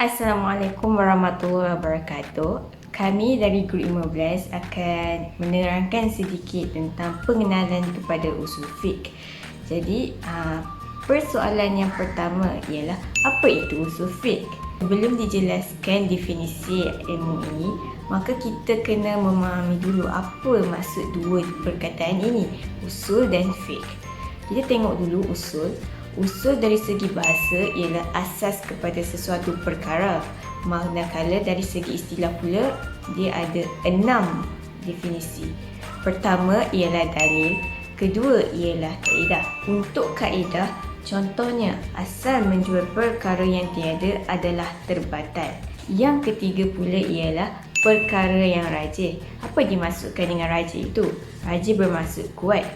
Assalamualaikum warahmatullahi wabarakatuh. Kami dari Grup 15 akan menerangkan sedikit tentang pengenalan kepada usul fiqh. Jadi, persoalan yang pertama ialah apa itu usul fiqh? Sebelum dijelaskan definisi ilmu ini, maka kita kena memahami dulu apa maksud dua perkataan ini, usul dan fiqh. Kita tengok dulu usul. Usul dari segi bahasa ialah asas kepada sesuatu perkara. Manakala dari segi istilah pula, dia ada 6 definisi. Pertama ialah dalil, kedua ialah kaedah. Untuk kaedah, contohnya asal menjual perkara yang tiada adalah terbatal. Yang ketiga pula ialah perkara yang rajih. Apa dimaksudkan dengan rajih itu? Rajih bermaksud kuat.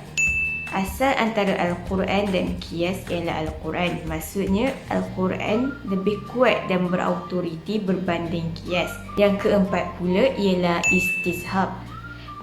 Asal antara Al-Quran dan Qiyas ialah Al-Quran. Maksudnya Al-Quran lebih kuat dan berautoriti berbanding Qiyas. Yang keempat pula ialah istishab.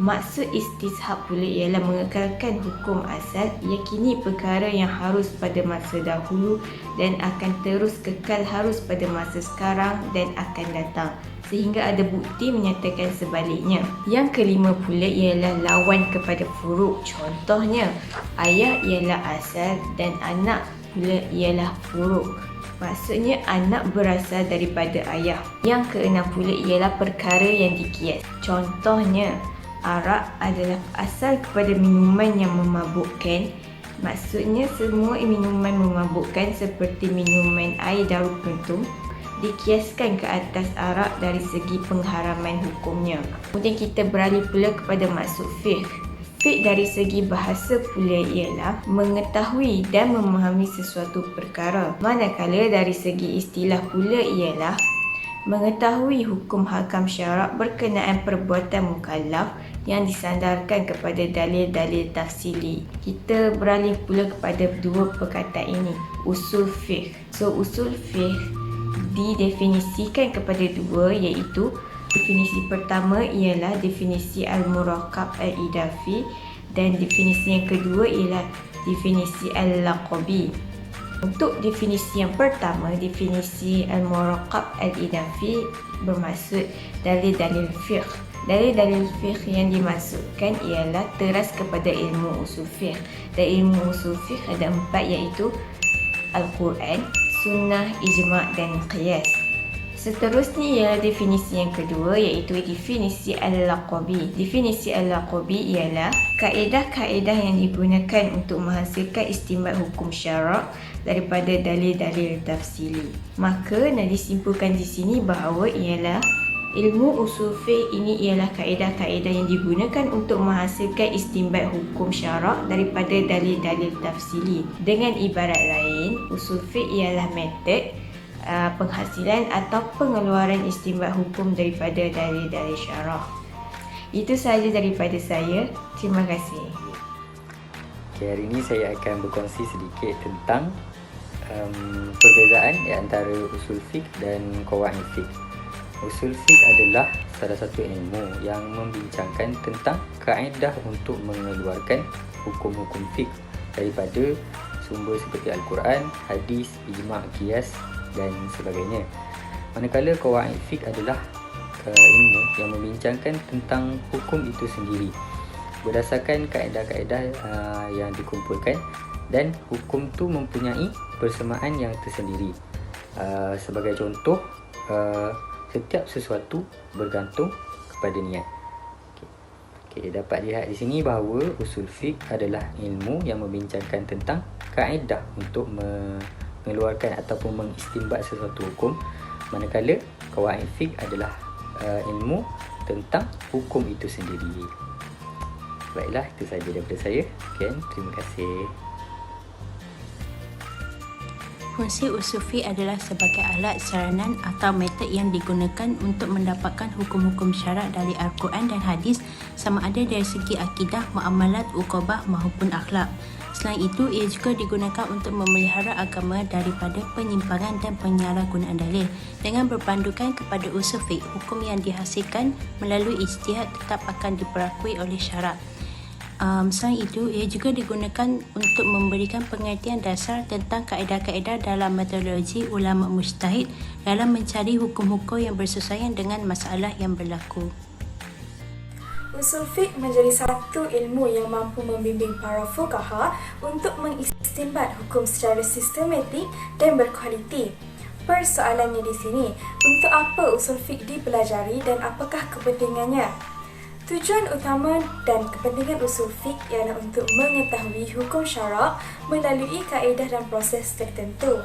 Maksud istishab pula ialah mengekalkan hukum asal, yakini perkara yang harus pada masa dahulu dan akan terus kekal harus pada masa sekarang dan akan datang, sehingga ada bukti menyatakan sebaliknya. Yang kelima pula ialah lawan kepada furuk. Contohnya, ayah ialah asal dan anak pula ialah furuk. Maksudnya anak berasal daripada ayah. Yang keenam pula ialah perkara yang dikias. Contohnya, arak adalah asal kepada minuman yang memabukkan. Maksudnya semua minuman memabukkan seperti minuman air daun kentung dikiaskan ke atas arak dari segi pengharaman hukumnya. Kemudian kita beralih pula kepada maksud fiqh. Fiqh dari segi bahasa pula ialah mengetahui dan memahami sesuatu perkara. Manakala dari segi istilah pula ialah mengetahui hukum hakam syarak berkenaan perbuatan mukallaf yang disandarkan kepada dalil-dalil tafsili. Kita beralih pula kepada dua perkataan ini, usul fiqh. So, usul fiqh didefinisikan kepada dua, iaitu definisi pertama ialah definisi al-murakkab al-idafi dan definisi yang kedua ialah definisi al-laqabi. Untuk definisi yang pertama, definisi al-murakkab al-idafi bermaksud dalil-dalil fiqh. Dalil-dalil fiqh yang dimaksudkan ialah teras kepada ilmu usul fiqh. Dan ilmu usul fiqh ada 4, iaitu Al-Quran, Sunnah, Ijma' dan Qiyas. Seterusnya ialah definisi yang kedua, iaitu definisi al-laqabi. Definisi al-laqabi ialah kaedah-kaedah yang digunakan untuk menghasilkan istinbat hukum syarak daripada dalil-dalil tafsili. Maka nak disimpulkan di sini bahawa ialah ilmu usul fiqh ini ialah kaedah-kaedah yang digunakan untuk menghasilkan istinbat hukum syarak daripada dalil-dalil tafsili. Dengan ibarat lain, usul fiqh ialah metod penghasilan atau pengeluaran istinbat hukum daripada dalil-dalil syarak. Itu sahaja daripada saya. Terima kasih. Okay, hari ini saya akan berkongsi sedikit tentang perbezaan antara usul fiqh dan qawaid fiqh. Usul fiqh adalah salah satu ilmu yang membincangkan tentang kaedah untuk mengeluarkan hukum-hukum fiqh daripada sumber seperti Al-Quran, hadis, ijma', qiyas dan sebagainya. Manakala qawaid fiqh adalah ilmu yang membincangkan tentang hukum itu sendiri berdasarkan kaedah-kaedah yang dikumpulkan, dan hukum tu mempunyai persamaan yang tersendiri. Sebagai contoh, setiap sesuatu bergantung kepada niat. Okey, dapat lihat di sini bahawa usul fiqh adalah ilmu yang membincangkan tentang kaedah untuk mengeluarkan ataupun mengistinbat sesuatu hukum, manakala qawaid fiqh adalah ilmu tentang hukum itu sendiri. Baiklah, itu sahaja daripada saya. Sekian, terima kasih. Fungsi usul fiqh adalah sebagai alat saranan atau metod yang digunakan untuk mendapatkan hukum-hukum syarak dari Al-Quran dan hadis, sama ada dari segi akidah, muamalat, uqubah maupun akhlak. Selain itu, ia juga digunakan untuk memelihara agama daripada penyimpangan dan penyalahgunaan dalil. Dengan berpandukan kepada usul fiqh, hukum yang dihasilkan melalui ijtihad tetap akan diperakui oleh syarak. Selain itu, ia juga digunakan untuk memberikan pengertian dasar tentang kaedah-kaedah dalam metodologi ulama mujtahid dalam mencari hukum-hukum yang bersesuaian dengan masalah yang berlaku. Usul fiqh menjadi satu ilmu yang mampu membimbing para fuqaha untuk mengistinbat hukum secara sistematik dan berkualiti. Persoalannya di sini, untuk apa usul fiqh dipelajari dan apakah kepentingannya? Tujuan utama dan kepentingan usul fiqh ialah untuk mengetahui hukum syarak melalui kaedah dan proses tertentu.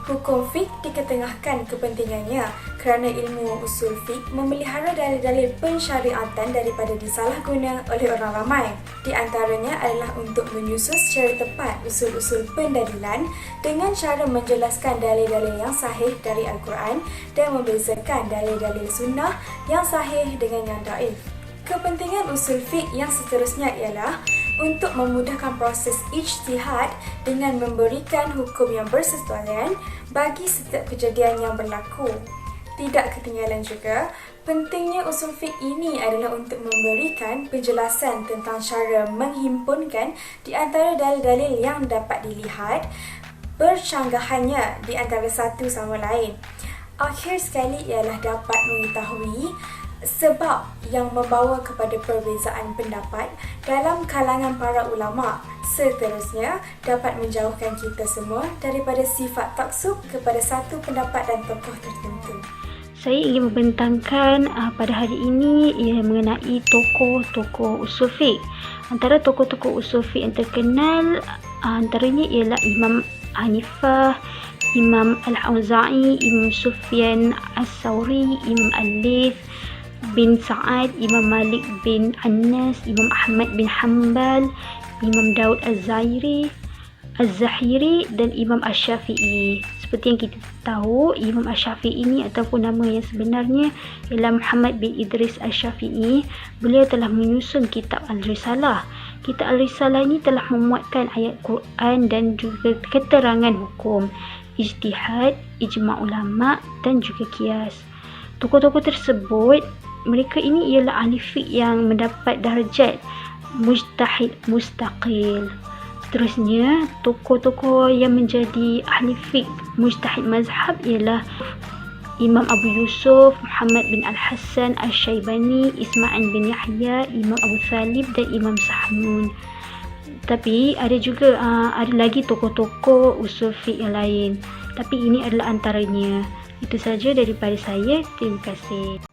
Hukum fiqh diketengahkan kepentingannya kerana ilmu usul fiqh memelihara dalil-dalil pensyariatan daripada disalahguna oleh orang ramai. Di antaranya adalah untuk menyusun secara tepat usul-usul pendalilan dengan cara menjelaskan dalil-dalil yang sahih dari Al-Quran dan membezakan dalil-dalil sunnah yang sahih dengan yang daif. Kepentingan usul fiqh yang seterusnya ialah untuk memudahkan proses ijtihad dengan memberikan hukum yang bersesuaian bagi setiap kejadian yang berlaku. Tidak ketinggalan juga, pentingnya usul fiqh ini adalah untuk memberikan penjelasan tentang cara menghimpunkan di antara dalil-dalil yang dapat dilihat bercanggahannya di antara satu sama lain. Akhir sekali ialah dapat mengetahui sebab yang membawa kepada perbezaan pendapat dalam kalangan para ulama. Seterusnya, dapat menjauhkan kita semua daripada sifat taksub kepada satu pendapat dan tokoh tertentu. Saya ingin membentangkan pada hari ini ia mengenai tokoh-tokoh usul fiqh. Antara tokoh-tokoh usul fiqh yang terkenal antaranya ialah Imam Hanifah, Imam Al-Auza'i, Imam Sufyan As-Sawri, Imam Al-Layth bin Sa'ad, Imam Malik bin Anas, Imam Ahmad bin Hanbal, Imam Daud Az-Zahiri dan Imam Asy-Syafi'i. Seperti yang kita tahu, Imam Asy-Syafi'i ini ataupun nama yang sebenarnya ialah Muhammad bin Idris Asy-Syafi'i. Beliau telah menyusun kitab Al-Risalah. Kitab Al-Risalah ini telah memuatkan ayat Quran dan juga keterangan hukum, ijtihad, ijma' ulama' dan juga qiyas. Tokoh-tokoh tersebut, mereka ini ialah ahli fiqh yang mendapat darjat mujtahid mustaqil. Seterusnya, tokoh-tokoh yang menjadi ahli fiqh mujtahid mazhab ialah Imam Abu Yusuf, Muhammad bin Al-Hasan Al-Syaibani, Ismail bin Yahya, Imam Abu Thalib dan Imam Sahnun. Tapi ada juga ada lagi tokoh-tokoh usul fiqh yang lain. Tapi ini adalah antaranya. Itu saja daripada saya. Terima kasih.